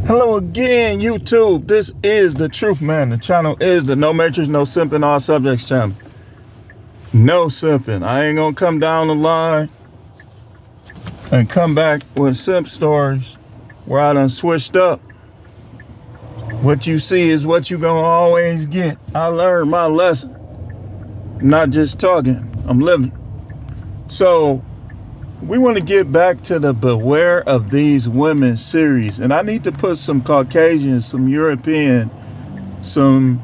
Hello again, YouTube. This is the Truth Man. The channel is the No Matrix, No Simping, All Subjects channel. No simping. I ain't gonna come down the line and come back with simp stories where I done switched up. What you see is what you gonna always get. I learned my lesson. I'm not just talking, I'm living. So we want to get back to the Beware of These Women series. And I need to put some Caucasian, some European, some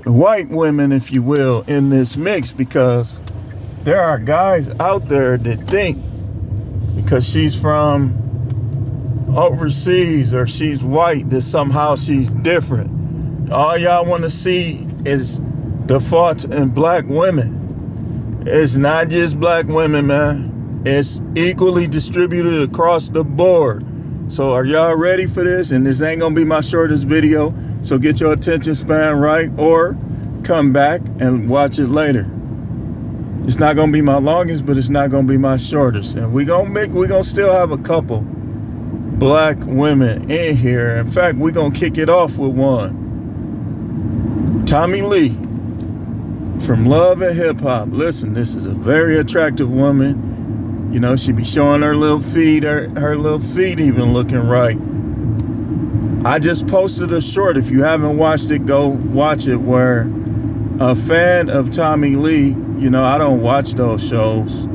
white women, if you will, in this mix, because there are guys out there that think because she's from overseas or she's white that somehow she's different. All y'all want to see is the faults in black women. It's not just black women, man. It's equally distributed across the board. So are y'all ready for this? And this ain't gonna be my shortest video, so get your attention span right, or come back and watch it later. It's not gonna be my longest, but it's not gonna be my shortest. And we gonna still have a couple black women in here. In fact, we gonna kick it off with one. Tommie Lee from Love and Hip Hop. Listen, this is a very attractive woman. You know, she be showing her little feet, her little feet even looking right. I just posted a short. If you haven't watched it, go watch it, where a fan of Tommie Lee, you know, I don't watch those shows,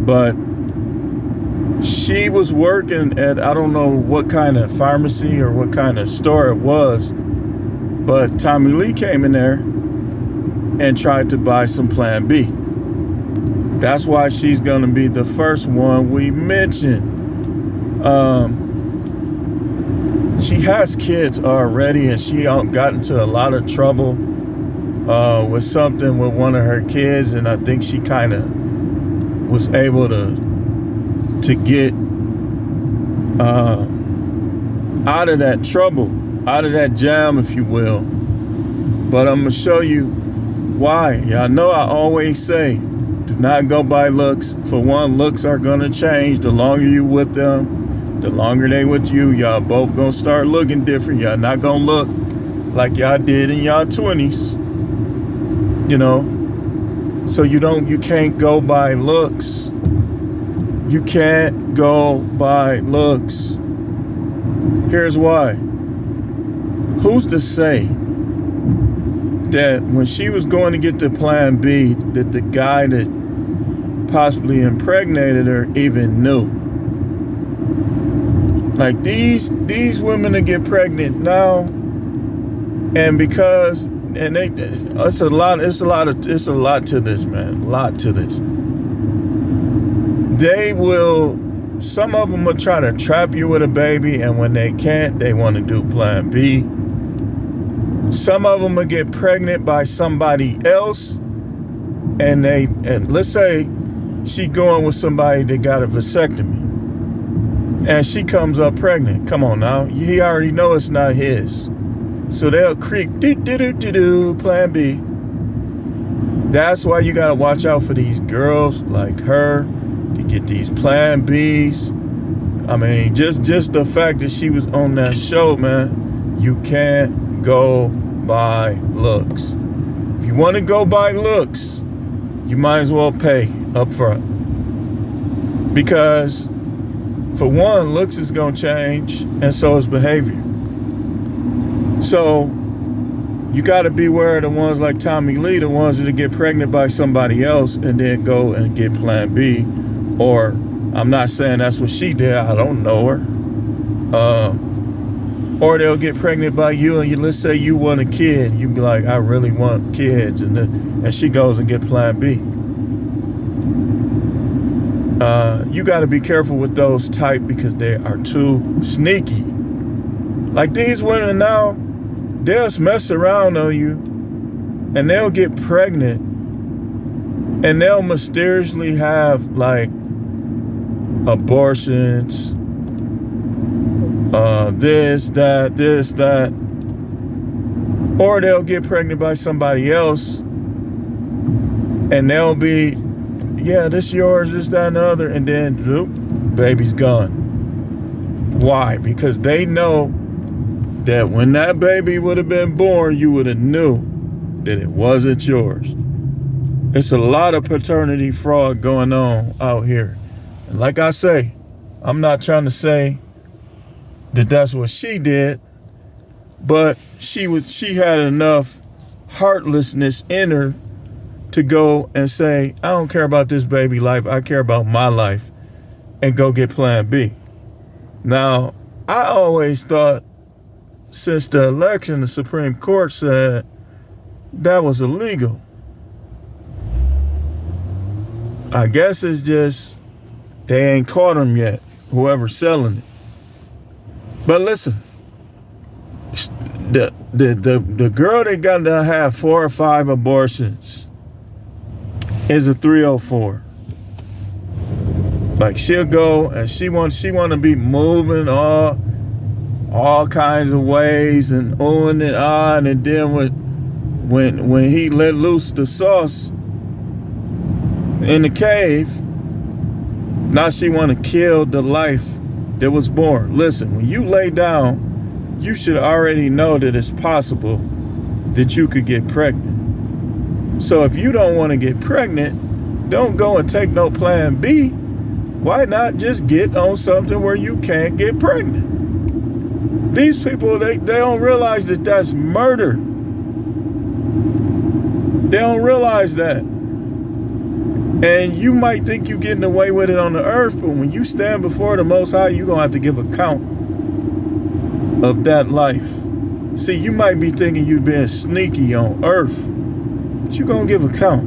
but she was working at, I don't know what kind of pharmacy or what kind of store it was, but Tommie Lee came in there and tried to buy some Plan B. That's why she's gonna be the first one we mention. She has kids already, and she got into a lot of trouble with something with one of her kids, and I think she kind of was able to get out of that trouble, out of that jam, if you will. But I'm gonna show you why. Y'all know I always say, do not go by looks. For one, looks are gonna change. The longer you with them, the longer they with you, y'all both gonna start looking different. Y'all not gonna look like y'all did in y'all 20s. You know? So you can't go by looks. You can't go by looks. Here's why. Who's to say that when she was going to get the Plan B, that the guy that possibly impregnated her even knew? Like these women that get pregnant now, and because it's a lot to this, man. A lot to this. Some of them will try to trap you with a baby, and when they can't, they want to do Plan B. Some of them will get pregnant by somebody else, and let's say she going with somebody that got a vasectomy, and she comes up pregnant. Come on now, he already know it's not his, so they'll creep Plan B. That's why you gotta watch out for these girls like her to get these Plan Bs. I mean, just the fact that she was on that show, man, you can't go by looks. If you want to go by looks, you might as well pay up front. Because for one, looks is going to change, and so is behavior. So you got to beware of the ones like Tommie Lee, the ones that get pregnant by somebody else and then go and get Plan B. Or, I'm not saying that's what she did, I don't know her. Or they'll get pregnant by you, and let's say you want a kid. You be like, I really want kids. And she goes and get Plan B. You got to be careful with those type, because they are too sneaky. Like these women now, they'll mess around on you, and they'll get pregnant, and they'll mysteriously have like abortions, this, that, or they'll get pregnant by somebody else, and they'll be, yeah, this yours, this, that, and the other, and then, whoop, baby's gone. Why? Because they know that when that baby would have been born, you would have knew that it wasn't yours. It's a lot of paternity fraud going on out here. And like I say, I'm not trying to say that that's what she did, but she had enough heartlessness in her to go and say, I don't care about this baby life, I care about my life, and go get plan B. Now, I always thought since the election, the Supreme Court said that was illegal. I guess it's just they ain't caught him yet, whoever's selling it. But listen, the girl that got to have 4 or 5 abortions is a 304. Like, she'll go and she want to be moving all kinds of ways and on and on, and then when he let loose the sauce in the cave, now she want to kill the life that was born. Listen, when you lay down, you should already know that it's possible that you could get pregnant. So if you don't want to get pregnant, don't go and take no plan B. Why not just get on something where you can't get pregnant? These people, they don't realize that that's murder. They don't realize that. And you might think you're getting away with it on the earth, but when you stand before the Most High, you're going to have to give account of that life. See, you might be thinking you're being sneaky on earth, but you're going to give account.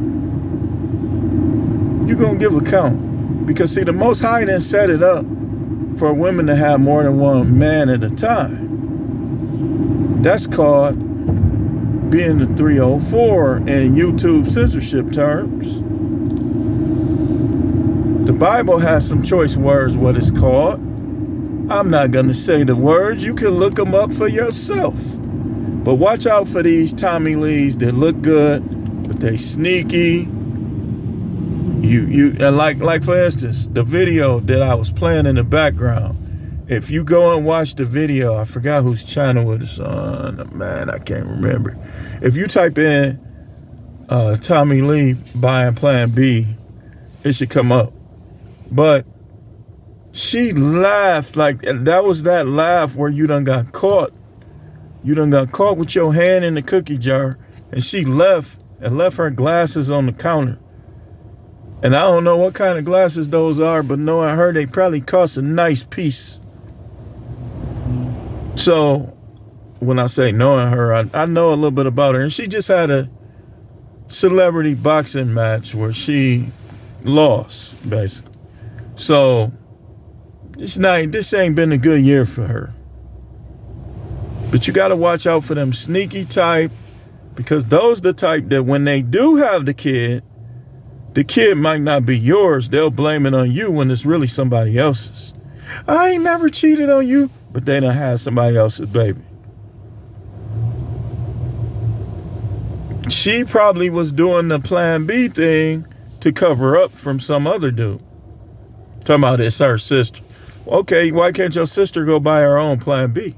You're going to give account. Because, see, the Most High didn't set it up for women to have more than one man at a time. That's called being the 304 in YouTube censorship terms. The Bible has some choice words, what it's called. I'm not going to say the words. You can look them up for yourself. But watch out for these Tommie Lees that look good, but they sneaky. And like for instance, the video that I was playing in the background. If you go and watch the video, I forgot whose channel it is on. Man, I can't remember. If you type in Tommie Lee buying Plan B, it should come up. But she laughed like that was that laugh where you done got caught. You done got caught with your hand in the cookie jar, and she left her glasses on the counter. And I don't know what kind of glasses those are, but knowing her, they probably cost a nice piece. So when I say knowing her, I know a little bit about her. And she just had a celebrity boxing match where she lost, basically. So this ain't been a good year for her. But you got to watch out for them sneaky type, because those the type that when they do have the kid might not be yours. They'll blame it on you when it's really somebody else's. I ain't never cheated on you, but they done had somebody else's baby. She probably was doing the Plan B thing to cover up from some other dude. Talking about it's her sister. Okay, why can't your sister go buy her own Plan B?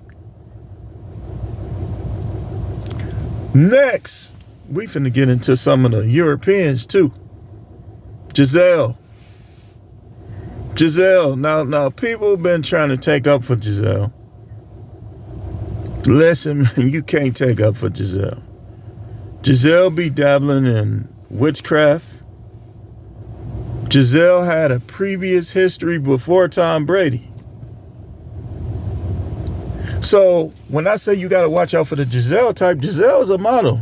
Next, we finna get into some of the Europeans too. Giselle. Now people been trying to take up for Giselle. Listen, man, you can't take up for Giselle. Giselle be dabbling in witchcraft. Giselle had a previous history before Tom Brady. So when I say you got to watch out for the Giselle type, Giselle's a model.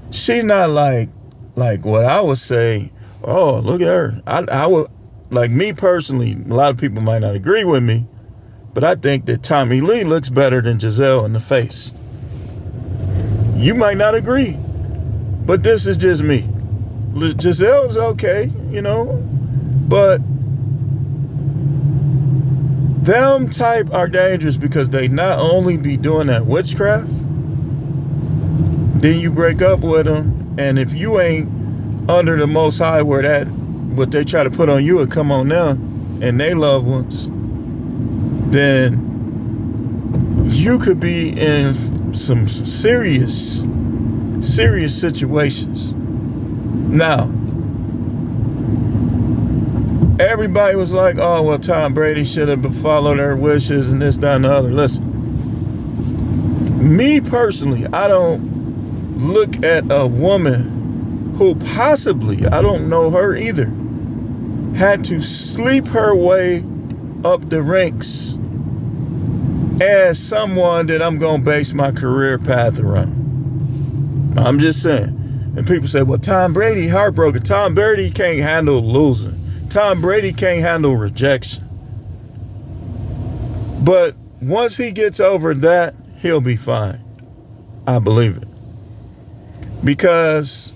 She's not like what I would say, oh, look at her. I would, like me personally, a lot of people might not agree with me, but I think that Tommie Lee looks better than Giselle in the face. You might not agree, but this is just me. Giselle's okay, you know, but them type are dangerous because they not only be doing that witchcraft, then you break up with them, and if you ain't under the Most High where that what they try to put on you would come on them, and their loved ones, then you could be in some serious situations. Now, everybody was like, oh, well, Tom Brady should have followed her wishes and this, that, and the other. Listen, me personally, I don't look at a woman who possibly, I don't know her either, had to sleep her way up the ranks as someone that I'm going to base my career path around. I'm just saying. And people say, well, Tom Brady heartbroken. Tom Brady can't handle losing. Tom Brady can't handle rejection. But once he gets over that, he'll be fine. I believe it. Because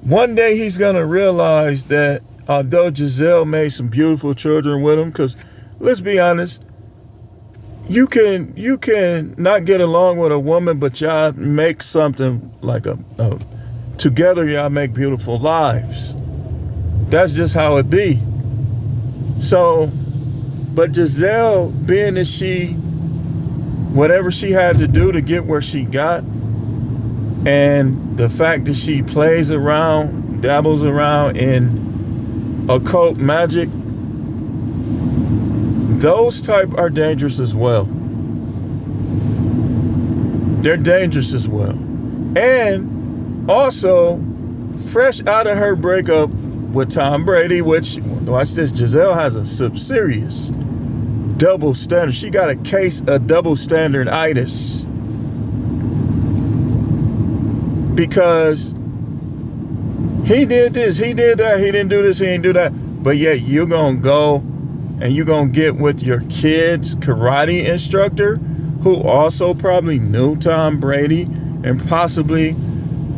one day he's going to realize that although Giselle made some beautiful children with him, because let's be honest, you can not get along with a woman, but y'all make something like together y'all make beautiful lives. That's just how it be. So, but Giselle, being that whatever she had to do to get where she got, and the fact that she plays around, dabbles around in occult magic, those type are dangerous as well. They're dangerous as well. And also, fresh out of her breakup with Tom Brady, which, watch this, Giselle has a serious double standard. She got a case of double standarditis. Because he did this, he did that, he didn't do this, he didn't do that. But yet you're going to go and you're going to get with your kid's karate instructor, who also probably knew Tom Brady and possibly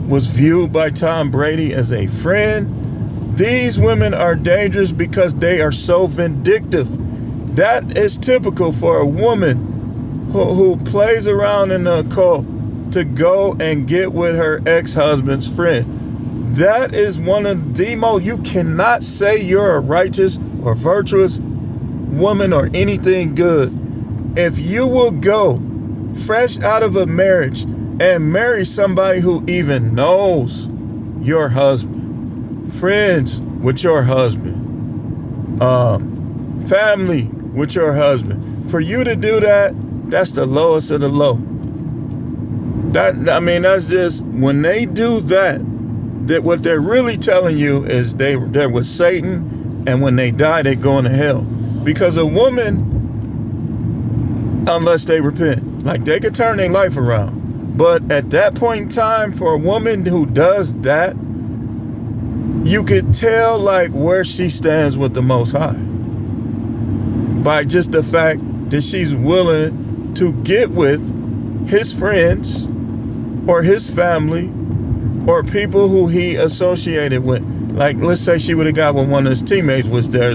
was viewed by Tom Brady as a friend. These women are dangerous because they are so vindictive. That is typical for a woman who plays around in the occult to go and get with her ex-husband's friend. That is one of the most, you cannot say you're a righteous or virtuous woman or anything good if you will go fresh out of a marriage and marry somebody who even knows your husband, friends with your husband, family with your husband. For you to do that, that's the lowest of the low. That's just, when they do that what they're really telling you is they're with Satan, and when they die, they go into hell. Because a woman, unless they repent, like, they could turn their life around. But at that point in time, for a woman who does that, you could tell like where she stands with the Most High by just the fact that she's willing to get with his friends or his family or people who he associated with. Like, let's say she would have got with one of his teammates, which there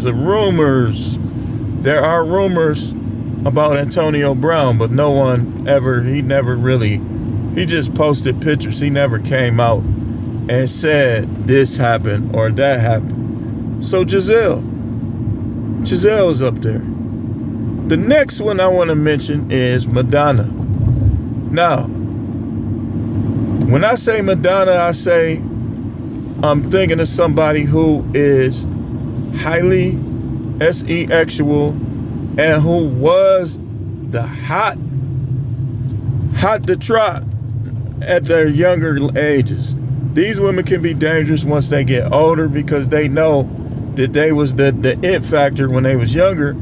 are rumors about Antonio Brown, but no one ever, he just posted pictures. He never came out and said this happened or that happened. So Giselle is up there. The next one I want to mention is Madonna. Now, when I say Madonna, I'm thinking of somebody who is highly sexual and who was the hot to trot at their younger ages. These women can be dangerous once they get older because they know that they was the it factor when they was younger,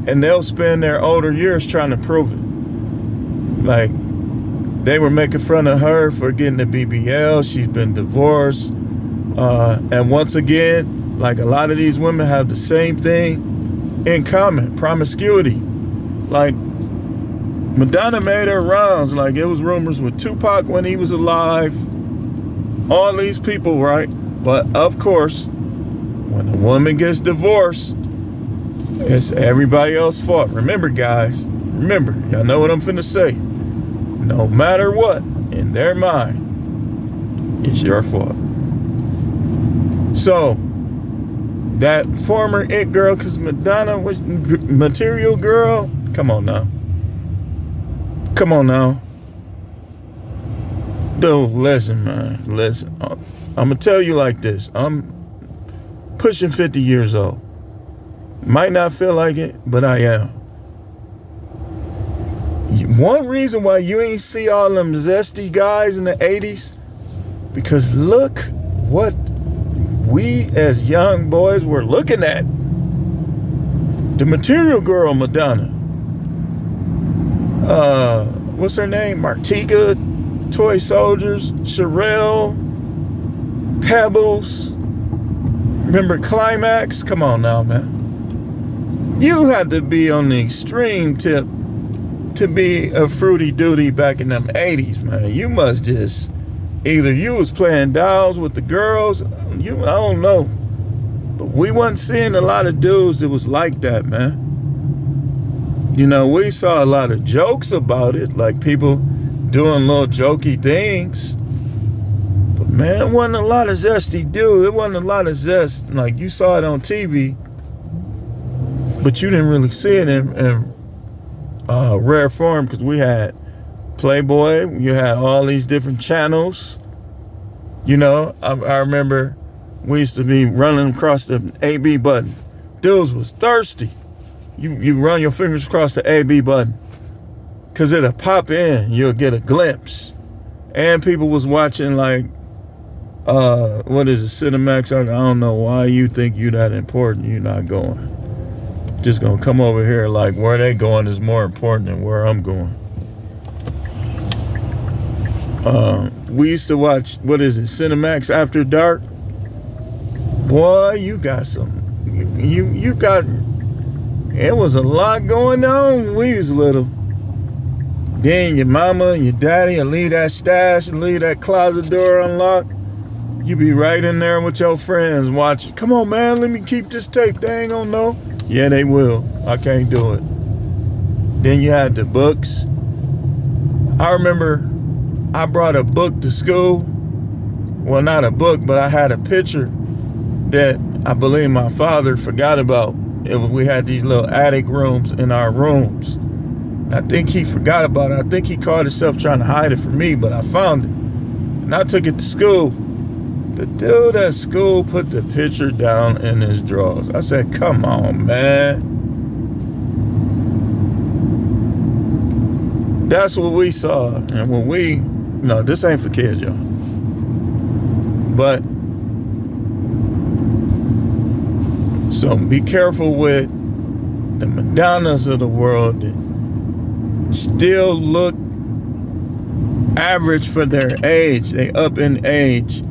and they'll spend their older years trying to prove it. Like, they were making fun of her for getting the BBL. She's been divorced. And once again, like, a lot of these women have the same thing in common, promiscuity. Like, Madonna made her rounds. Like, it was rumors with Tupac when he was alive. All these people, right? But of course, when a woman gets divorced, it's everybody else's fault. Remember, guys, y'all know what I'm finna say. No matter what, in their mind, it's your fault. So, that former it girl, because Madonna was material girl. Come on now. Come on now. Dude, listen, man. Listen. I'm going to tell you like this. I'm pushing 50 years old. Might not feel like it, but I am. One reason why you ain't see all them zesty guys in the 80s, because look what we as young boys were looking at. The material girl, Madonna. What's her name? Martika, Toy Soldiers, Sherelle, Pebbles. Remember Climax? Come on now, man. You had to be on the extreme tip to be a fruity duty back in them 80s, man. You must just, either you was playing dolls with the girls, I don't know. But we wasn't seeing a lot of dudes that was like that, man. You know, we saw a lot of jokes about it, like people doing little jokey things. But man, it wasn't a lot of zesty dude. It wasn't a lot of zest. Like, you saw it on TV, but you didn't really see it in rare form, because we had Playboy, you had all these different channels. You know, I remember we used to be running across the AB button. Dudes was thirsty. You run your fingers across the AB button, because it'll pop in, you'll get a glimpse. And people was watching, like, what is it, Cinemax? I don't know why you think you that important, you're not going. Just gonna come over here like where they going is more important than where I'm going. We used to watch, what is it, Cinemax After Dark? Boy, you got some, you got, it was a lot going on when we was little. Then your mama and your daddy will leave that stash and leave that closet door unlocked. You be right in there with your friends watching. Come on, man, let me keep this tape. They ain't gonna know. Yeah, they will. I can't do it. Then you had the books. I remember I brought a book to school. Well, not a book, but I had a picture that I believe my father forgot about. We had these little attic rooms in our rooms. I think he forgot about it. I think he caught himself trying to hide it from me, but I found it. And I took it to school. The dude at school put the picture down in his drawers. I said, come on, man. That's what we saw. And when we, no, this ain't for kids, y'all. But, so be careful with the Madonnas of the world that still look average for their age. They up in age.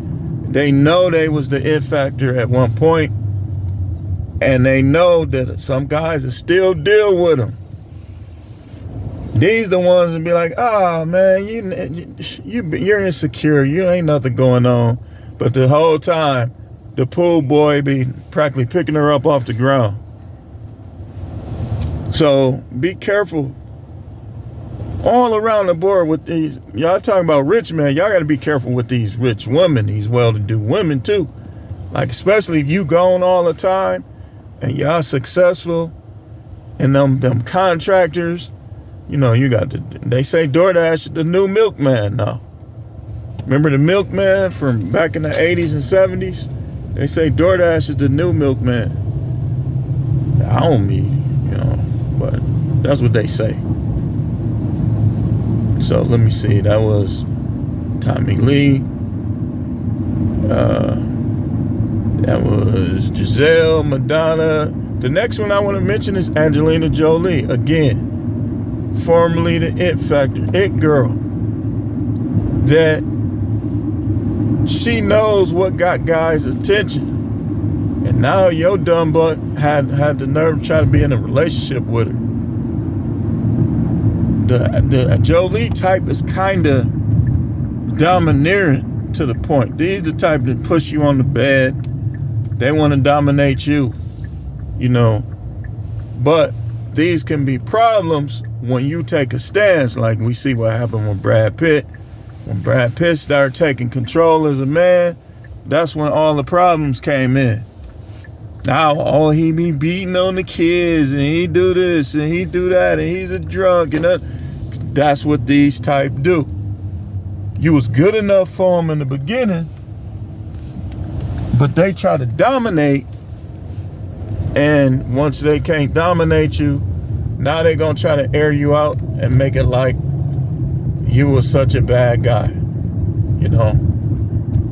They know they was the it factor at one point, and they know that some guys will still deal with them. These the ones that be like, oh man, you're insecure, you ain't nothing going on. But the whole time, the pool boy be practically picking her up off the ground. So be careful all around the board with these. Y'all talking about rich men, y'all got to be careful with these rich women, these well-to-do women too. Like, especially if you gone all the time and y'all successful, and them contractors, you know, you got to, they say DoorDash is the new milkman now. Remember the milkman from back in the 80s and 70s? They say DoorDash is the new milkman. I don't mean, you know, but that's what they say. So let me see, that was Tommie Lee. That was Giselle, Madonna. The next one I want to mention is Angelina Jolie. Again, formerly the it factor, it girl. That she knows what got guys' attention. And now your dumb butt had the nerve to try to be in a relationship with her. The Jolie type is kind of domineering to the point. These the type that push you on the bed. They want to dominate you, you know. But these can be problems when you take a stance, like we see what happened with Brad Pitt. When Brad Pitt started taking control as a man, that's when all the problems came in. Now, oh, he be beating on the kids, and he do this, and he do that, and he's a drunk, and that's what these type do. You was good enough for them in the beginning, but they try to dominate, and once they can't dominate you, now they're gonna try to air you out and make it like you were such a bad guy, you know?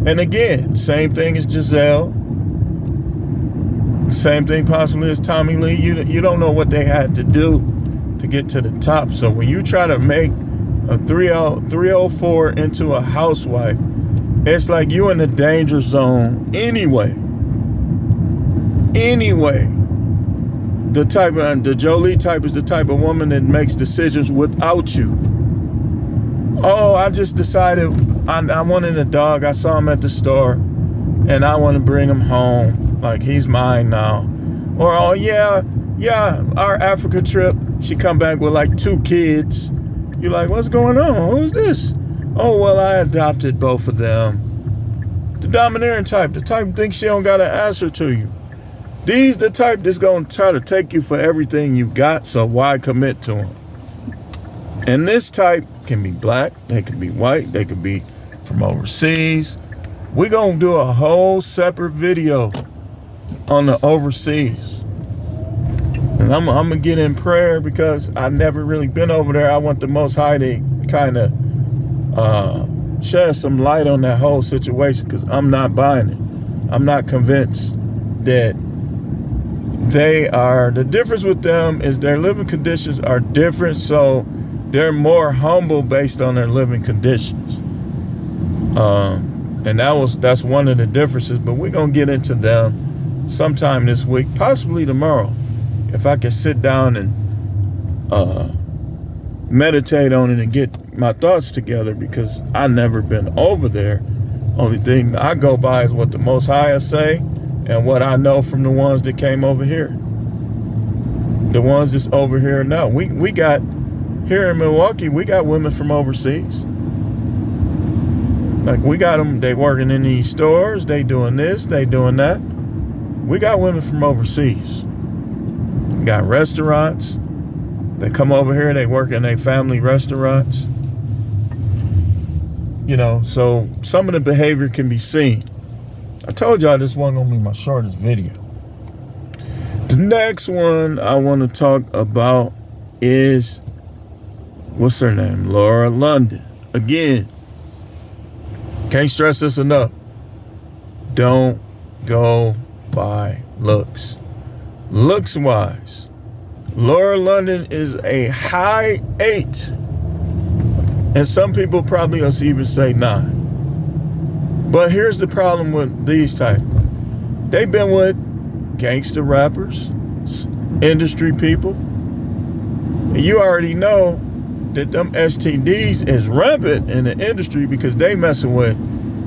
And again, same thing as Giselle, same thing possibly as Tommie Lee. You don't know what they had to do to get to the top. So when you try to make a 304 into a housewife, it's like you in the danger zone anyway. The Jolie type is the type of woman that makes decisions without you. Oh, I just decided I wanted a dog. I saw him at the store and I want to bring him home. Like, he's mine now. Or, oh, yeah, our Africa trip, she come back with like 2 kids. You're like, what's going on? Who's this? Oh, well, I adopted both of them. The domineering type, the type thinks she don't got to answer to you. These the type that's going to try to take you for everything you got, so why commit to them? And this type can be black, they can be white, they could be from overseas. We're going to do a whole separate video on the overseas. And I'm going to get in prayer because I've never really been over there. I want the Most High to kind of shed some light on that whole situation, because I'm not buying it. I'm not convinced that the difference with them is their living conditions are different, so they're more humble based on their living conditions. And that's one of the differences, but we're going to get into them sometime this week, possibly tomorrow, if I can sit down and meditate on it and get my thoughts together, because I've never been over there. Only thing I go by is what the Most High say and what I know from the ones that came over here. The ones that's over here now. We got, here in Milwaukee, we got women from overseas. Like, we got them, they working in these stores, they doing this, they doing that. We got women from overseas. We got restaurants. They come over here, they work in their family restaurants. You know, so some of the behavior can be seen. I told y'all this wasn't gonna be my shortest video. The next one I want to talk about is, what's her name? Laura London. Again, can't stress this enough. Don't go by looks. Looks wise, Laura London is a high 8. And some people probably will even say 9. But here's the problem with these type. They've been with gangster rappers, industry people. And you already know that them STDs is rampant in the industry, because they messing with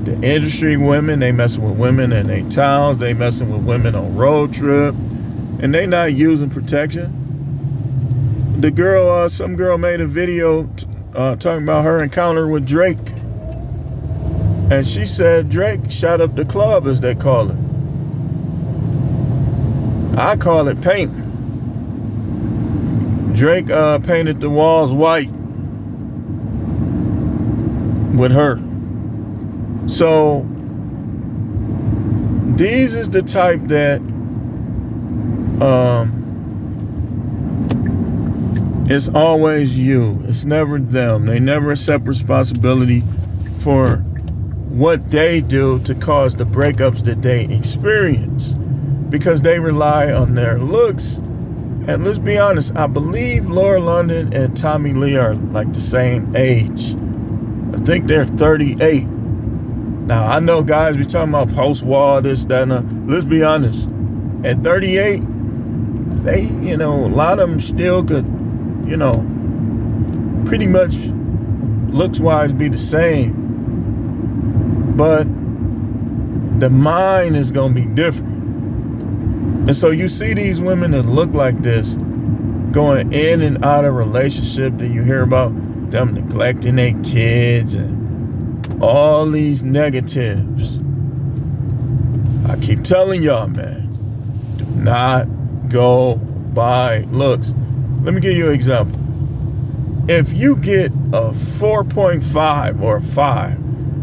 the industry women, they messing with women in their towns, they messing with women on road trip, and they not using protection. The girl, some girl made a video talking about her encounter with Drake. And she said Drake shot up the club, as they call it. I call it painting. Drake painted the walls white with her. So these is the type that it's always you. It's never them. They never accept responsibility for what they do to cause the breakups that they experience, because they rely on their looks. And let's be honest, I believe Laura London and Tommie Lee are like the same age. I think they're 38. Now, I know guys be talking about post-war, this, that, and that. Let's be honest. At 38, they, a lot of them still could, pretty much looks-wise be the same. But the mind is going to be different. And so you see these women that look like this going in and out of relationship, that you hear about them neglecting their kids and all these negatives. I keep telling y'all, man, not go by looks. Let me give you an example. If you get a 4.5 or a 5,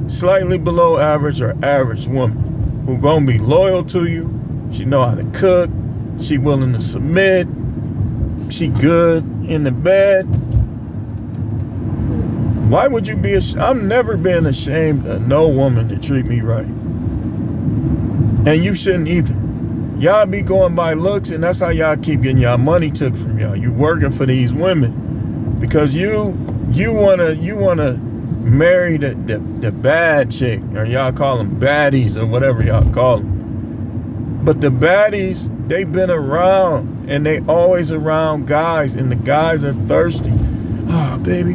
slightly below average or average woman who gonna be loyal to you, she know how to cook, she willing to submit, she good in the bed, why would you be I'm never been ashamed of no woman to treat me right. And you shouldn't either. Y'all be going by looks, and that's how y'all keep getting y'all money took from y'all. You working for these women because you wanna marry the bad chick, or y'all call them baddies or whatever y'all call them. But the baddies, they've been around, and they always around guys, and the guys are thirsty. Oh, baby,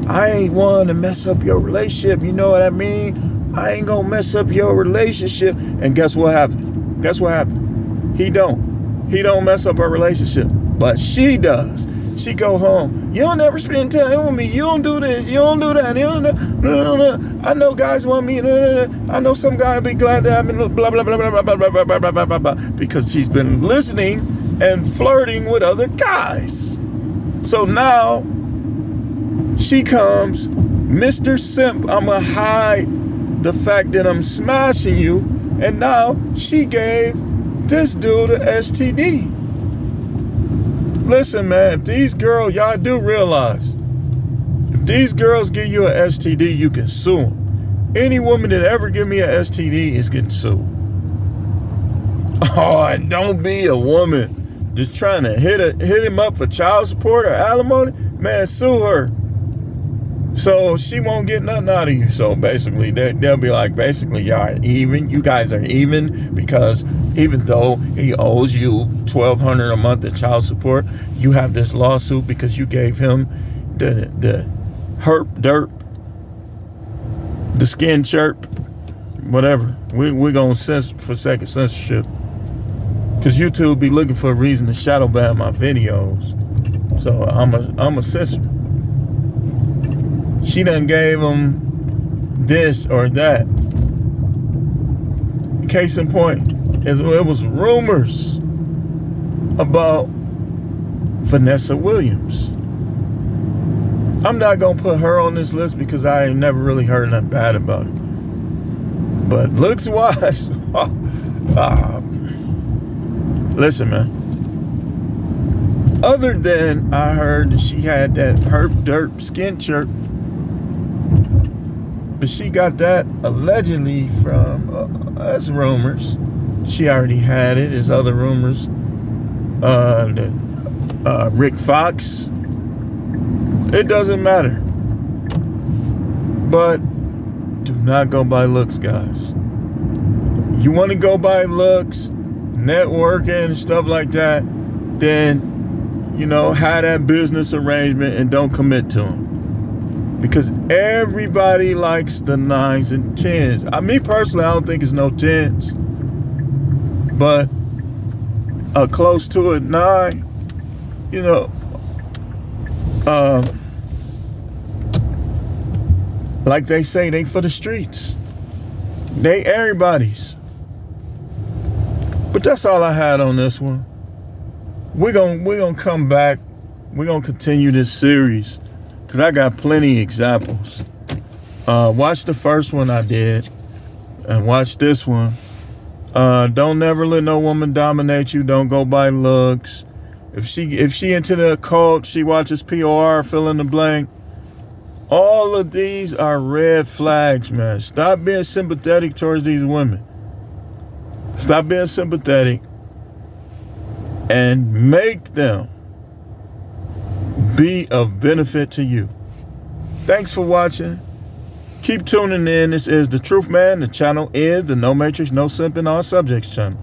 I ain't want to mess up your relationship. You know what I mean? I ain't gonna mess up your relationship. And guess what happened? He don't mess up her relationship, but she does. She go home. You don't ever spend time with me. You don't do this. You don't do that. You don't do. No. I know guys want me. I know some guy be glad to have me. Blah blah blah blah blah blah blah blah blah blah blah. Because she's been listening and flirting with other guys. So now she comes, Mr. Simp. I'ma hide the fact that I'm smashing you, and now she gave this dude a STD. Listen, man, if these girls, y'all do realize, if these girls give you an STD, you can sue them. Any woman that ever give me an STD is getting sued. Oh, and don't be a woman just trying to hit him up for child support or alimony. Man, sue her. So she won't get nothing out of you. So basically, they'll be like, basically, y'all are even. You guys are even, because even though he owes you $1,200 a month of child support, you have this lawsuit because you gave him the herp derp, the skin chirp, whatever. We're gonna censor for second censorship, because YouTube be looking for a reason to shadow ban my videos. So I'm a censor. She done gave him this or that. Case in point, it was rumors about Vanessa Williams. I'm not gonna put her on this list because I ain't never really heard nothing bad about it. But looks wise, listen, man. Other than I heard that she had that herp derp skin chirp, but she got that allegedly from, that's rumors. She already had it. There's other rumors. Rick Fox. It doesn't matter. But do not go by looks, guys. You want to go by looks, networking and stuff like that, then, have that business arrangement and don't commit to them. Because everybody likes the 9s and 10s. Me personally, I don't think it's no 10s. But close to a 9, like they say, they for the streets. They everybody's. But that's all I had on this one. We're gonna come back. We're gonna continue this series, because I got plenty of examples. Watch the first one I did, and watch this one. Don't never let no woman dominate you. Don't go by looks. If she into the occult, she watches POR, fill in the blank. All of these are red flags, man. Stop being sympathetic towards these women. Stop being sympathetic and make them be of benefit to you. Thanks for watching. Keep tuning in. This is The Truth Man. The channel is the No Matrix, No Simping, All Subjects channel.